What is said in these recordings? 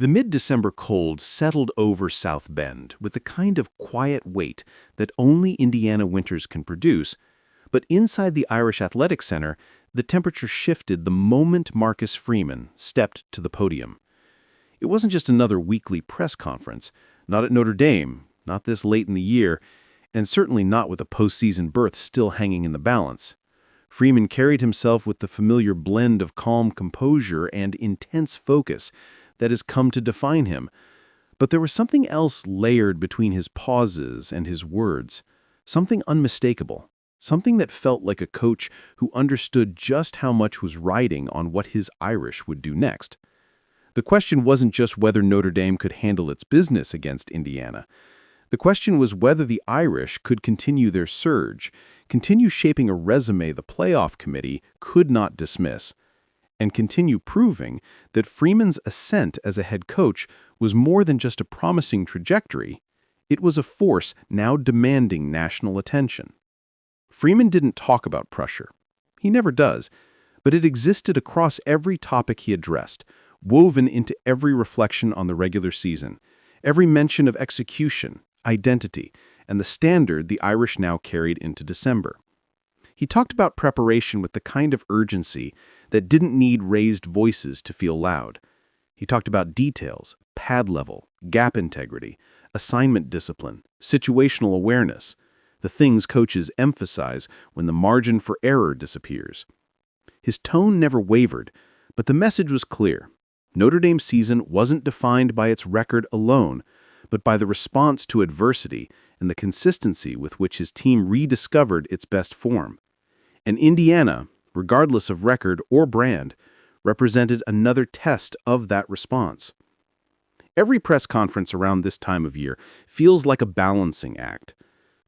The mid-December cold settled over South Bend with the kind of quiet weight that only Indiana winters can produce, but inside the Irish Athletic Center, the temperature shifted the moment Marcus Freeman stepped to the podium. It wasn't just another weekly press conference, not at Notre Dame, not this late in the year, and certainly not with a postseason berth still hanging in the balance. Freeman carried himself with the familiar blend of calm composure and intense focus that has come to define him. But there was something else layered between his pauses and his words, something unmistakable, something that felt like a coach who understood just how much was riding on what his Irish would do next. The question wasn't just whether Notre Dame could handle its business against Indiana. The question was whether the Irish could continue their surge, continue shaping a resume the playoff committee could not dismiss, and continue proving that Freeman's ascent as a head coach was more than just a promising trajectory. It was a force now demanding national attention. Freeman didn't talk about pressure. He never does, but it existed across every topic he addressed, woven into every reflection on the regular season, every mention of execution, identity, and the standard the Irish now carried into December. He talked about preparation with the kind of urgency that didn't need raised voices to feel loud. He talked about details, pad level, gap integrity, assignment discipline, situational awareness, the things coaches emphasize when the margin for error disappears. His tone never wavered, but the message was clear. Notre Dame's season wasn't defined by its record alone, but by the response to adversity and the consistency with which his team rediscovered its best form. And Indiana, regardless of record or brand, represented another test of that response. Every press conference around this time of year feels like a balancing act.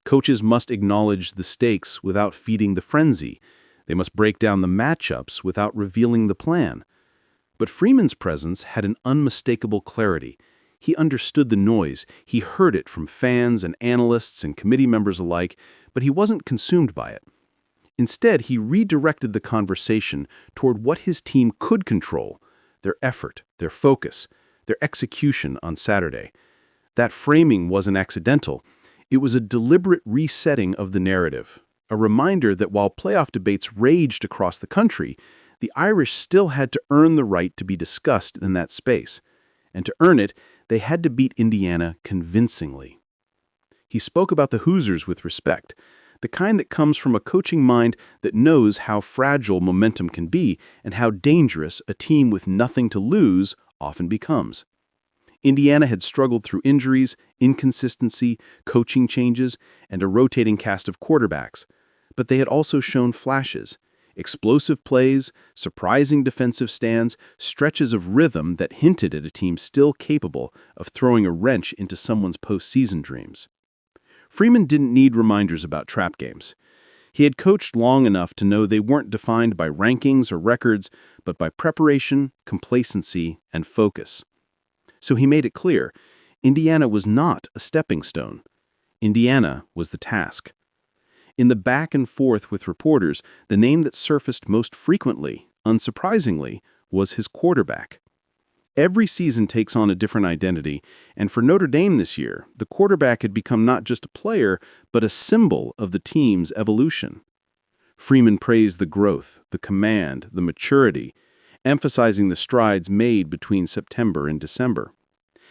Coaches must acknowledge the stakes without feeding the frenzy. They must break down the matchups without revealing the plan. But Freeman's presence had an unmistakable clarity. He understood the noise. He heard it from fans and analysts and committee members alike, but he wasn't consumed by it. Instead, he redirected the conversation toward what his team could control, their effort, their focus, their execution on Saturday. That framing wasn't accidental. It was a deliberate resetting of the narrative, a reminder that while playoff debates raged across the country, the Irish still had to earn the right to be discussed in that space. And to earn it, they had to beat Indiana convincingly. He spoke about the Hoosiers with respect, the kind that comes from a coaching mind that knows how fragile momentum can be and how dangerous a team with nothing to lose often becomes. Indiana had struggled through injuries, inconsistency, coaching changes, and a rotating cast of quarterbacks, but they had also shown flashes, explosive plays, surprising defensive stands, stretches of rhythm that hinted at a team still capable of throwing a wrench into someone's postseason dreams. Freeman didn't need reminders about trap games. He had coached long enough to know they weren't defined by rankings or records, but by preparation, complacency, and focus. So he made it clear, Indiana was not a stepping stone. Indiana was the task. In the back and forth with reporters, the name that surfaced most frequently, unsurprisingly, was his quarterback. Every season takes on a different identity, and for Notre Dame this year, the quarterback had become not just a player, but a symbol of the team's evolution. Freeman praised the growth, the command, the maturity, emphasizing the strides made between September and December.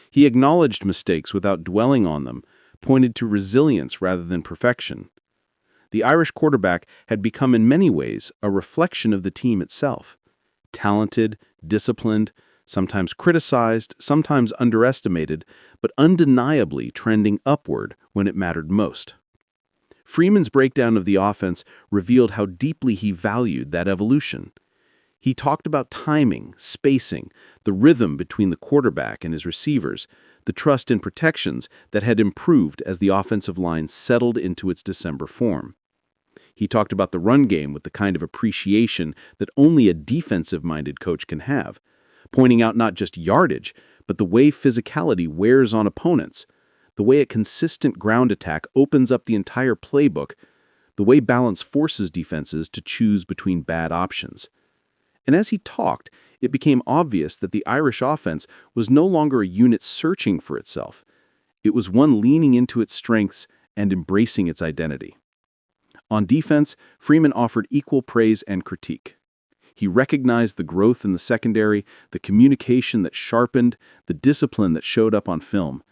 He acknowledged mistakes without dwelling on them, pointed to resilience rather than perfection. The Irish quarterback had become in many ways a reflection of the team itself. Talented, disciplined, sometimes criticized, sometimes underestimated, but undeniably trending upward when it mattered most. Freeman's breakdown of the offense revealed how deeply he valued that evolution. He talked about timing, spacing, the rhythm between the quarterback and his receivers, the trust and protections that had improved as the offensive line settled into its December form. He talked about the run game with the kind of appreciation that only a defensive-minded coach can have, pointing out not just yardage, but the way physicality wears on opponents, the way a consistent ground attack opens up the entire playbook, the way balance forces defenses to choose between bad options. And as he talked, It became obvious that the Irish offense was no longer a unit searching for itself. It was one leaning into its strengths and embracing its identity. On defense, Freeman offered equal praise and critique. He recognized the growth in the secondary, the communication that sharpened, the discipline that showed up on film.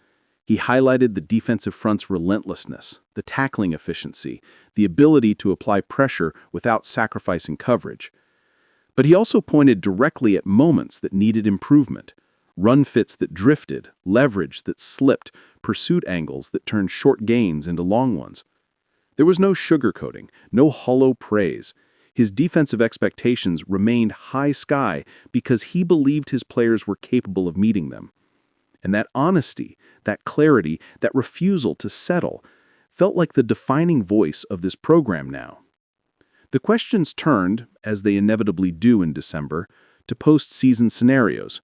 He highlighted the defensive front's relentlessness, the tackling efficiency, the ability to apply pressure without sacrificing coverage. But he also pointed directly at moments that needed improvement. Run fits that drifted, leverage that slipped, pursuit angles that turned short gains into long ones. There was no sugarcoating, no hollow praise. His defensive expectations remained high sky because he believed his players were capable of meeting them. And that honesty, that clarity, that refusal to settle felt like the defining voice of this program now. The questions turned, as they inevitably do in December, to postseason scenarios.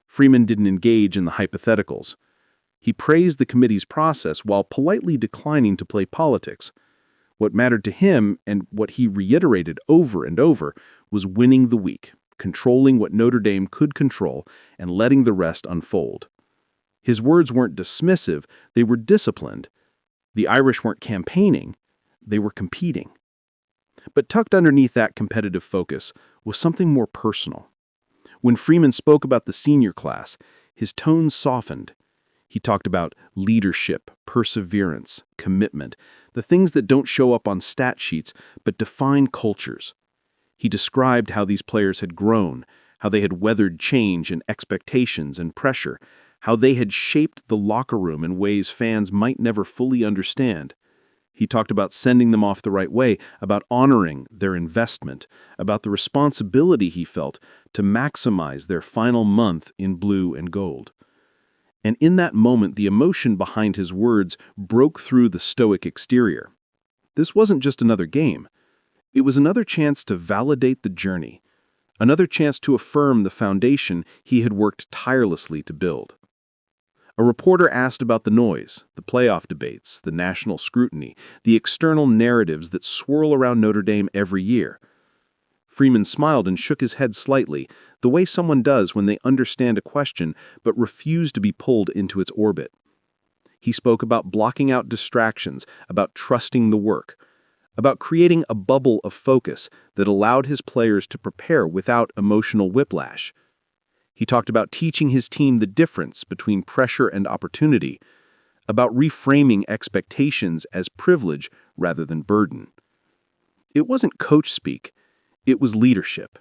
Freeman didn't engage in the hypotheticals. He praised the committee's process while politely declining to play politics. What mattered to him, and what he reiterated over and over, was winning the week, controlling what Notre Dame could control, and letting the rest unfold. His words weren't dismissive, they were disciplined. The Irish weren't campaigning, they were competing. But tucked underneath that competitive focus was something more personal. When Freeman spoke about the senior class, his tone softened. He talked about leadership, perseverance, commitment, the things that don't show up on stat sheets but define cultures. He described how these players had grown, how they had weathered change and expectations and pressure, how they had shaped the locker room in ways fans might never fully understand. He talked about sending them off the right way, about honoring their investment, about the responsibility he felt to maximize their final month in blue and gold. And in that moment, the emotion behind his words broke through the stoic exterior. This wasn't just another game. It was another chance to validate the journey, another chance to affirm the foundation he had worked tirelessly to build. A reporter asked about the noise, the playoff debates, the national scrutiny, the external narratives that swirl around Notre Dame every year. Freeman smiled and shook his head slightly, the way someone does when they understand a question but refuse to be pulled into its orbit. He spoke about blocking out distractions, about trusting the work, about creating a bubble of focus that allowed his players to prepare without emotional whiplash. He talked about teaching his team the difference between pressure and opportunity, about reframing expectations as privilege rather than burden. It wasn't coach speak, it was leadership.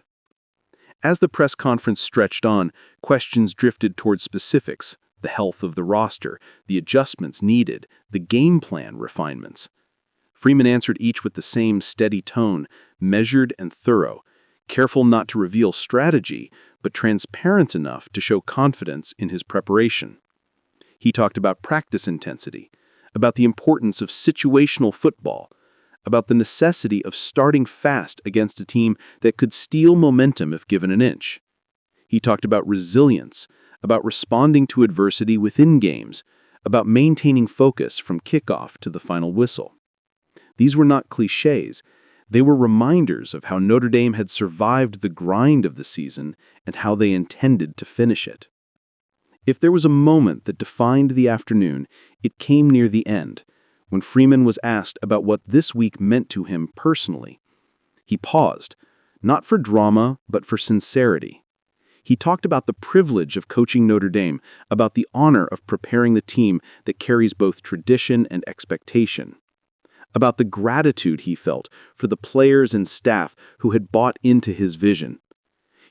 As the press conference stretched on, questions drifted toward specifics, the health of the roster, the adjustments needed, the game plan refinements. Freeman answered each with the same steady tone, measured and thorough, careful not to reveal strategy, but transparent enough to show confidence in his preparation. He talked about practice intensity, about the importance of situational football, about the necessity of starting fast against a team that could steal momentum if given an inch. He talked about resilience, about responding to adversity within games, about maintaining focus from kickoff to the final whistle. These were not cliches. They were reminders of how Notre Dame had survived the grind of the season and how they intended to finish it. If there was a moment that defined the afternoon, it came near the end, when Freeman was asked about what this week meant to him personally. He paused, not for drama, but for sincerity. He talked about the privilege of coaching Notre Dame, about the honor of preparing the team that carries both tradition and expectation, about the gratitude he felt for the players and staff who had bought into his vision.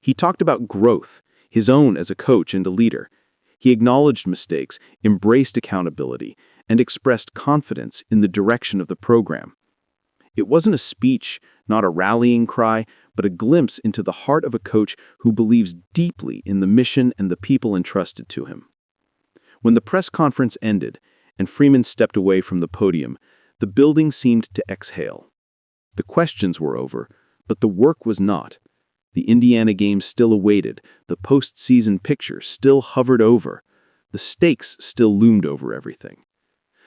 He talked about growth, his own as a coach and a leader. He acknowledged mistakes, embraced accountability, and expressed confidence in the direction of the program. It wasn't a speech, not a rallying cry, but a glimpse into the heart of a coach who believes deeply in the mission and the people entrusted to him. When the press conference ended and Freeman stepped away from the podium, the building seemed to exhale. The questions were over, but the work was not. The Indiana game still awaited, the postseason picture still hovered over, the stakes still loomed over everything.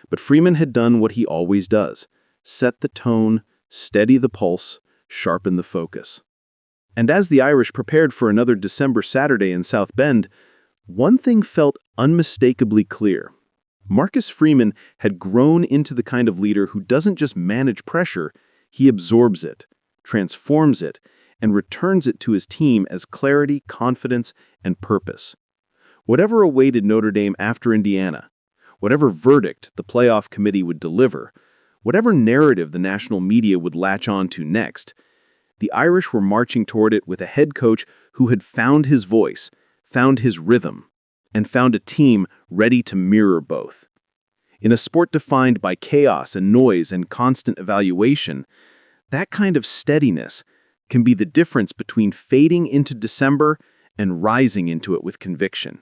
But Freeman had done what he always does: set the tone, steady the pulse, sharpen the focus. And as the Irish prepared for another December Saturday in South Bend, one thing felt unmistakably clear. Marcus Freeman had grown into the kind of leader who doesn't just manage pressure, he absorbs it, transforms it, and returns it to his team as clarity, confidence, and purpose. Whatever awaited Notre Dame after Indiana, whatever verdict the playoff committee would deliver, whatever narrative the national media would latch on to next, the Irish were marching toward it with a head coach who had found his voice, found his rhythm, and found a team ready to mirror both. In a sport defined by chaos and noise and constant evaluation, that kind of steadiness can be the difference between fading into December and rising into it with conviction.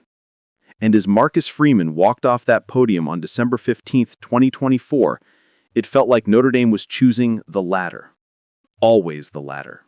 And as Marcus Freeman walked off that podium on December 15, 2024, it felt like Notre Dame was choosing the latter. Always the latter.